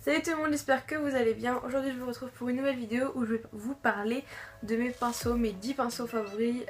Salut tout le monde, j'espère que vous allez bien. Aujourd'hui je vous retrouve pour une nouvelle vidéo où je vais vous parler de mes pinceaux, mes 10 pinceaux favoris.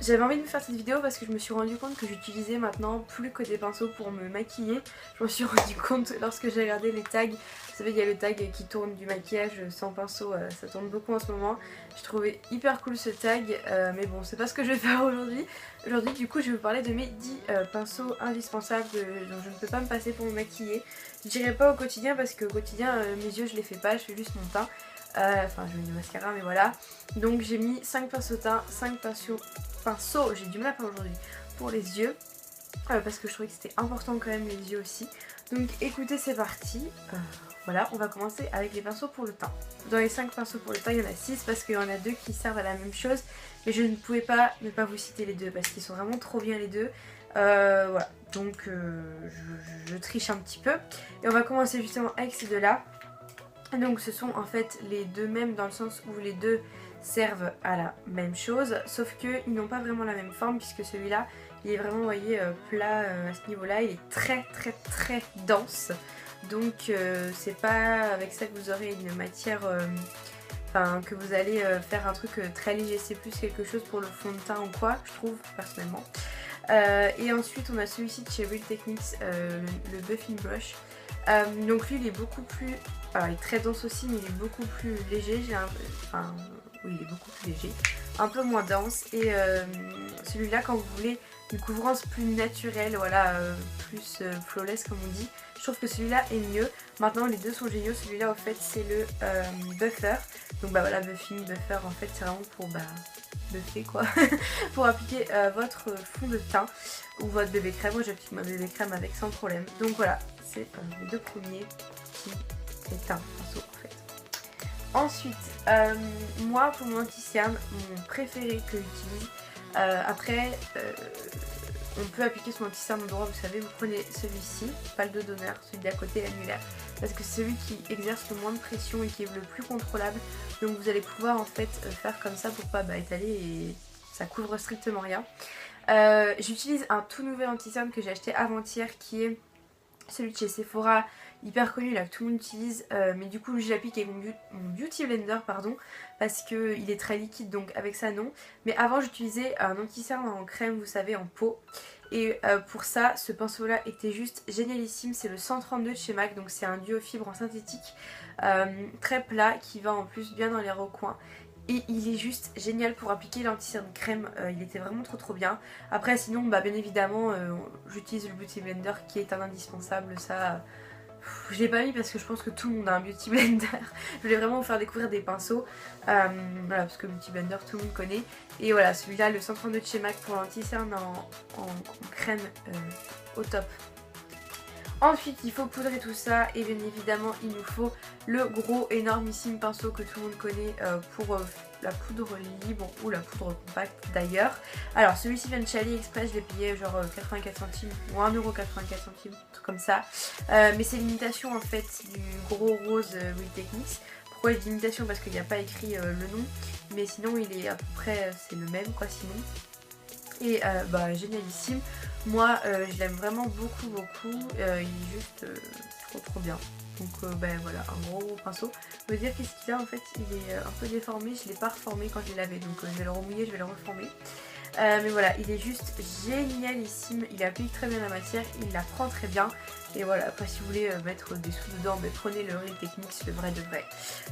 J'avais envie de vous faire cette vidéo parce que je me suis rendu compte que j'utilisais maintenant plus que des pinceaux pour me maquiller. Je me suis rendu compte lorsque j'ai regardé les tags. Vous savez, il y a le tag qui tourne du maquillage sans pinceau, ça tourne beaucoup en ce moment. Je trouvais hyper cool ce tag, mais bon, c'est pas ce que je vais faire aujourd'hui. Aujourd'hui, du coup, je vais vous parler de mes 10 pinceaux indispensables dont je ne peux pas me passer pour me maquiller. Je dirais pas au quotidien parce qu'au quotidien, mes yeux, je les fais pas, je fais juste mon teint. Enfin, je mets du mascara, mais voilà. Donc, j'ai mis 5 pinceaux teint, 5 pinceaux, j'ai du mal à parler aujourd'hui, pour les yeux. Parce que je trouvais que c'était important quand même les yeux aussi. Donc écoutez, c'est parti. Voilà, on va commencer avec les pinceaux pour le teint. Dans les 5 pinceaux pour le teint, il y en a 6 parce qu'il y en a 2 qui servent à la même chose. Mais je ne pouvais pas ne pas vous citer les deux parce qu'ils sont vraiment trop bien les deux. Voilà, donc je triche un petit peu. Et on va commencer justement avec ces deux-là. Donc ce sont en fait les deux mêmes dans le sens où les deux servent à la même chose. Sauf qu'ils n'ont pas vraiment la même forme puisque celui-là, il est vraiment, vous voyez, plat à ce niveau-là. Il est très dense. Donc c'est pas avec ça que vous aurez une matière, enfin que vous allez faire un truc très léger. C'est plus quelque chose pour le fond de teint ou quoi, je trouve personnellement. Et ensuite on a celui-ci de chez Real Techniques, le Buffing Brush. Donc lui il est beaucoup plus, alors il est très dense aussi mais il est beaucoup plus léger. Oui, il est beaucoup plus léger, un peu moins dense. Et celui-là, quand vous voulez une couvrance plus naturelle, voilà, plus flawless comme on dit, je trouve que celui-là est mieux. Maintenant les deux sont géniaux. Celui-là au fait c'est le buffer. Donc bah voilà, buffing, buffer en fait c'est vraiment pour buffer quoi. Pour appliquer votre fond de teint ou votre bébé crème. Moi j'applique ma bébé crème avec sans problème. Donc voilà, c'est les deux premiers qui est un pinceau en fait. Ensuite, moi pour mon anti-cerne, mon préféré que j'utilise, après on peut appliquer son anti-cerne au droit, vous savez, vous prenez celui-ci, pas le dos d'honneur, celui d'à côté l'annulaire, parce que c'est celui qui exerce le moins de pression et qui est le plus contrôlable, donc vous allez pouvoir en fait faire comme ça pour pas étaler et ça couvre strictement rien. J'utilise un tout nouvel anti-cerne que j'ai acheté avant-hier qui est celui de chez Sephora, hyper connu là que tout le monde utilise, mais du coup je l'applique avec mon Beauty Blender pardon, parce qu'il est très liquide donc avec ça non. Mais avant j'utilisais un anti-cerne en crème, vous savez, en pot. Et pour ça ce pinceau là était juste génialissime, c'est le 132 de chez MAC, donc c'est un duo fibre en synthétique, très plat qui va en plus bien dans les recoins. Et il est juste génial pour appliquer l'anti-cerne crème, il était vraiment trop bien. Après sinon bien évidemment j'utilise le Beauty Blender qui est un indispensable, ça je l'ai pas mis parce que je pense que tout le monde a un Beauty Blender. Je voulais vraiment vous faire découvrir des pinceaux, voilà, parce que Beauty Blender tout le monde connaît. Et voilà, celui-là, le 132 de chez MAC pour l'anti-cerne en crème, au top. Ensuite il faut poudrer tout ça et bien évidemment il nous faut le gros énormissime pinceau que tout le monde connaît pour la poudre libre ou la poudre compacte d'ailleurs. Alors celui-ci vient de chez AliExpress, je l'ai payé genre 84 centimes ou 1,84 €, un truc comme ça. Mais c'est l'imitation en fait du gros rose Real Techniques. Pourquoi je dis imitation? Parce qu'il n'y a pas écrit le nom, mais sinon il est à peu près, c'est le même quoi sinon. Et génialissime. Moi je l'aime vraiment beaucoup. Il est juste trop bien. Donc voilà, un gros pinceau. Je veux dire qu'est-ce qu'il a en fait, il est un peu déformé, je l'ai pas reformé quand je l'ai lavé, donc je vais le remouiller, je vais le reformer. Mais voilà, il est juste génialissime, il applique très bien la matière, il la prend très bien. Et voilà, après si vous voulez mettre des sous dedans, prenez le Real Techniques, le vrai de vrai.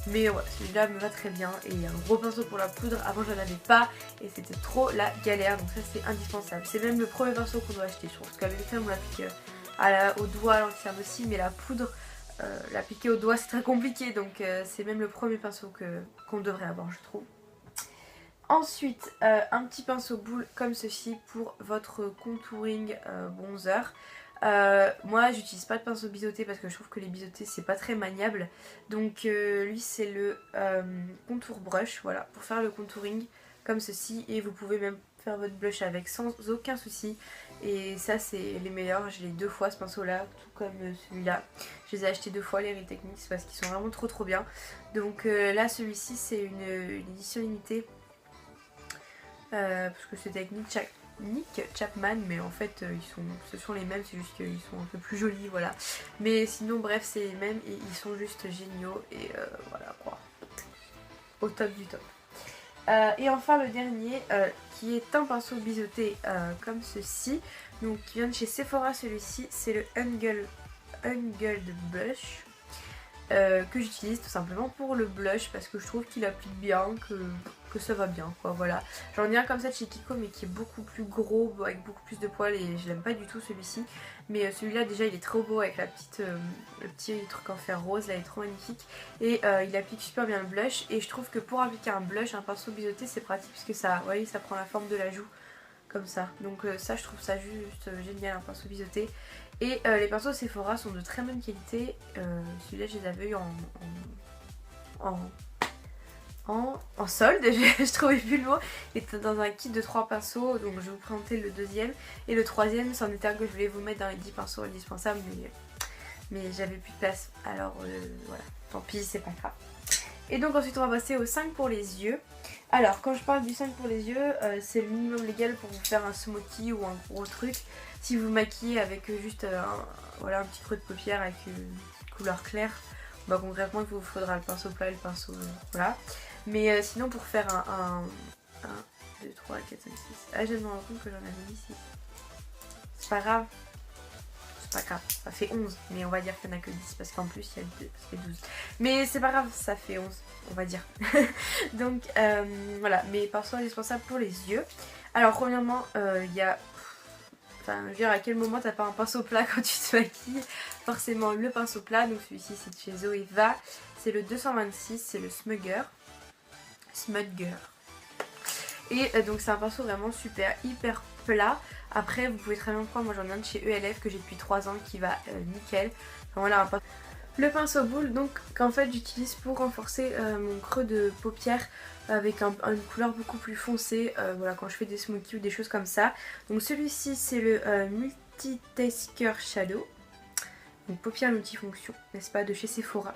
Mais ouais, celui-là me va très bien. Et un gros pinceau pour la poudre, avant je n'en avais pas et c'était trop la galère, donc ça c'est indispensable. C'est même le premier pinceau qu'on doit acheter, je trouve, parce qu'avec les crèmes on l'applique au doigt, à l'anti-cerne aussi, mais la poudre, l'appliquer au doigt c'est très compliqué, donc c'est même le premier pinceau qu'on devrait avoir, je trouve. Ensuite, un petit pinceau boule comme ceci pour votre contouring bronzer. Moi j'utilise pas de pinceau biseauté parce que je trouve que les biseautés c'est pas très maniable. Donc lui c'est le contour brush, voilà, pour faire le contouring comme ceci. Et vous pouvez même faire votre blush avec sans aucun souci. Et ça c'est les meilleurs, je l'ai 2 fois ce pinceau là, tout comme celui-là. Je les ai achetés 2 fois les Real Techniques parce qu'ils sont vraiment trop bien. Donc là celui-ci c'est une édition limitée. Parce que c'était avec Nick Chapman, mais en fait ce sont les mêmes, c'est juste qu'ils sont un peu plus jolis, voilà. Mais sinon bref c'est les mêmes et ils sont juste géniaux et voilà quoi, au top du top. Et enfin le dernier qui est un pinceau biseauté comme ceci, donc qui vient de chez Sephora. Celui-ci c'est le Ungulled Blush que j'utilise tout simplement pour le blush parce que je trouve qu'il applique bien, que ça va bien quoi, voilà. J'en ai un comme ça de chez Kiko mais qui est beaucoup plus gros avec beaucoup plus de poils et je l'aime pas du tout celui-ci, mais celui-là déjà il est trop beau avec le petit truc en fer rose là, il est trop magnifique et il applique super bien le blush et je trouve que pour appliquer un blush, un pinceau biseauté c'est pratique parce que ça, vous voyez, ça prend la forme de la joue comme ça, donc ça je trouve ça juste génial, un pinceau biseauté. Et les pinceaux Sephora sont de très bonne qualité, celui-là je les avais eu en solde, je trouvais plus le mot. Il était dans un kit de 3 pinceaux, donc je vais vous présenter le deuxième. Et le troisième, c'en était un que je voulais vous mettre dans les 10 pinceaux indispensables, mais j'avais plus de place, alors voilà, tant pis, c'est pas grave. Et donc ensuite on va passer au 5 pour les yeux. Alors quand je parle du 5 pour les yeux, c'est le minimum légal pour vous faire un smokey ou un gros truc. Si vous maquillez avec juste voilà, un petit creux de paupière avec une couleur claire, bah concrètement il vous faudra le pinceau plat et le pinceau voilà. Mais sinon pour faire un 2, 3, 4, 5, 6... Ah je viens de me rendre compte que j'en avais mis 6. C'est pas grave. C'est pas grave, ça fait 11, mais on va dire qu'il n'y en a que 10 parce qu'en plus il y a 2, ça fait 12. Mais c'est pas grave, ça fait 11, on va dire. Donc voilà, mes pinceaux indispensables pour les yeux. Alors premièrement, il y a... Enfin, je veux dire, à quel moment t'as pas un pinceau plat quand tu te maquilles? Forcément le pinceau plat, donc celui-ci c'est de chez Zoeva. C'est le 226, c'est le Smudger. Et donc c'est un pinceau vraiment super, hyper plat. Après vous pouvez très bien prendre, moi j'en ai un de chez ELF que j'ai depuis 3 ans qui va nickel. Enfin, voilà, le pinceau boule donc qu'en fait j'utilise pour renforcer mon creux de paupière avec une couleur beaucoup plus foncée, voilà, quand je fais des smokies ou des choses comme ça. Donc celui-ci c'est le Multitasker Shadow. Donc paupières multifonction, n'est-ce pas, de chez Sephora.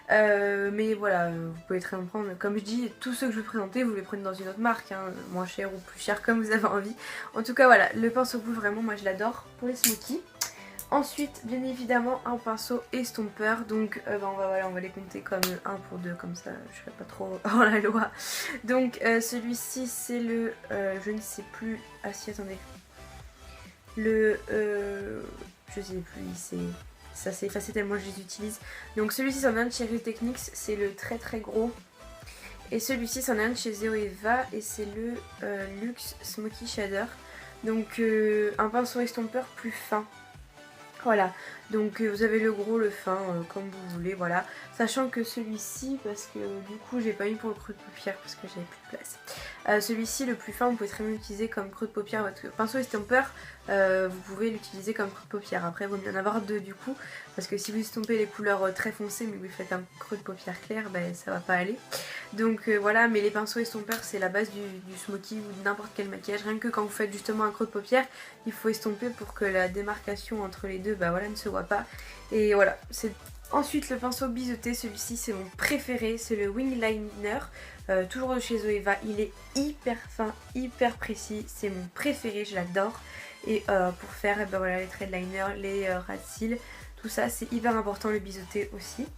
Mais voilà, vous pouvez très bien prendre, comme je dis, tous ceux que je vais présenter, vous les prenez dans une autre marque, hein, moins cher ou plus cher comme vous avez envie. En tout cas voilà, le pinceau boule vraiment moi je l'adore pour les smokies. Ensuite bien évidemment un pinceau estompeur, donc on va les compter comme 1 pour 2, comme ça je serai pas trop hors la loi. Donc celui-ci c'est le, je ne sais plus, ah si attendez, le, je sais plus, ça s'est effacé tellement je les utilise. Donc celui-ci c'en est un de chez Real Techniques, c'est le très très gros. Et celui-ci c'en est un de chez Zoeva et c'est le Luxe Smoky Shader. Donc un pinceau estompeur plus fin. Voilà, donc vous avez le gros, le fin, comme vous voulez, voilà. Sachant que celui-ci, parce que du coup j'ai pas mis pour le creux de paupière parce que j'avais plus de place. Celui-ci, le plus fin, vous pouvez très bien l'utiliser comme creux de paupière. Votre pinceau estompeur, vous pouvez l'utiliser comme creux de paupière. Après, il vaut mieux en avoir 2 du coup, parce que si vous estompez les couleurs très foncées mais vous faites un creux de paupière clair, ben, ça va pas aller. Donc voilà, mais les pinceaux estompeurs c'est la base du smoky ou de n'importe quel maquillage. Rien que quand vous faites justement un creux de paupière, il faut estomper pour que la démarcation entre les deux voilà, ne se voit pas. Et voilà, c'est... Ensuite le pinceau biseauté, celui-ci c'est mon préféré, c'est le Wing Liner, toujours de chez Zoeva. Il est hyper fin, hyper précis, c'est mon préféré, je l'adore. Et pour faire voilà, les traits de liner, les ras de cils, tout ça c'est hyper important, le biseauté aussi.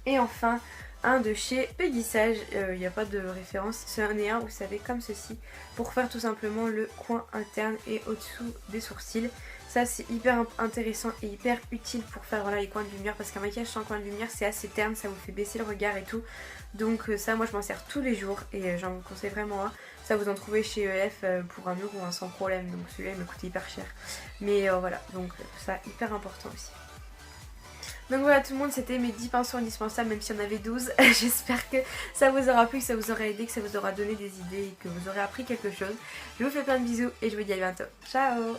Et enfin un de chez Peggy Sage, il n'y a pas de référence, c'est un vous savez, comme ceci, pour faire tout simplement le coin interne et au-dessous des sourcils. Ça c'est hyper intéressant et hyper utile pour faire voilà, les coins de lumière, parce qu'un maquillage sans coin de lumière c'est assez terne, ça vous fait baisser le regard et tout. Donc ça moi je m'en sers tous les jours et j'en conseille vraiment un. Ça vous en trouvez chez ELF pour 1 euro sans problème, donc celui-là il me coûtait hyper cher. Mais voilà, donc ça hyper important aussi. Donc voilà tout le monde, c'était mes 10 pinceaux indispensables, même s'il y en avait 12. J'espère que ça vous aura plu, que ça vous aura aidé, que ça vous aura donné des idées et que vous aurez appris quelque chose. Je vous fais plein de bisous et je vous dis à bientôt. Ciao!